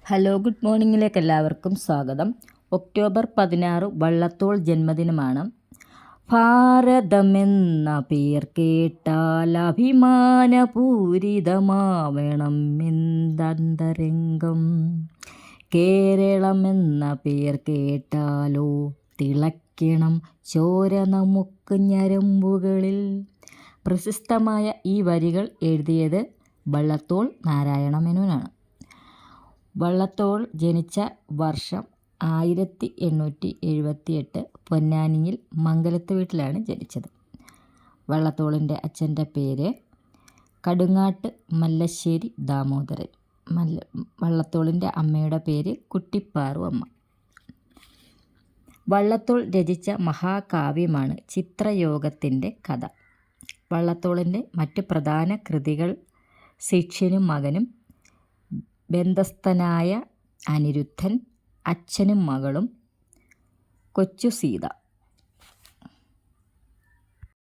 Hello, good മോർണിംഗിലേക്ക് എല്ലാവർക്കും സ്വാഗതം. October 16 Vallathol ജന്മദിനമാണ്. ഭാരതമെന്ന പേർ കേട്ടാൽ അഭിമാനപൂരിതമാവണം എന്തന്തരംഗം. കേരളമെന്ന പേർ കേട്ടാലോ തിളയ്ക്കണം ചോര നമുക്ക് ഞരമ്പുകളിൽ. പ്രശസ്തമായ ഈ വരികൾ എഴുതിയത് വള്ളത്തോൾ നാരായണ മേനോനാണ്. വള്ളത്തോൾ ജനിച്ച വർഷം 1878 പൊന്നാനിയിൽ മംഗലത്ത് വീട്ടിലാണ് ജനിച്ചത്. വള്ളത്തോളിൻ്റെ അച്ഛൻ്റെ പേര് കടുങ്ങാട്ട് മല്ലശ്ശേരി ദാമോദരൻ. വള്ളത്തോളിൻ്റെ അമ്മയുടെ പേര് കുട്ടിപ്പാറു അമ്മ. വള്ളത്തോൾ രചിച്ച മഹാകാവ്യമാണ് ചിത്രയോഗത്തിൻ്റെ കഥ. വള്ളത്തോളിൻ്റെ മറ്റ് പ്രധാന കൃതികൾ ശിഷ്യനും മകനും, ബന്ധസ്ഥനായ അനിരുദ്ധൻ, അച്ഛനും മകളും, കൊച്ചു സീത.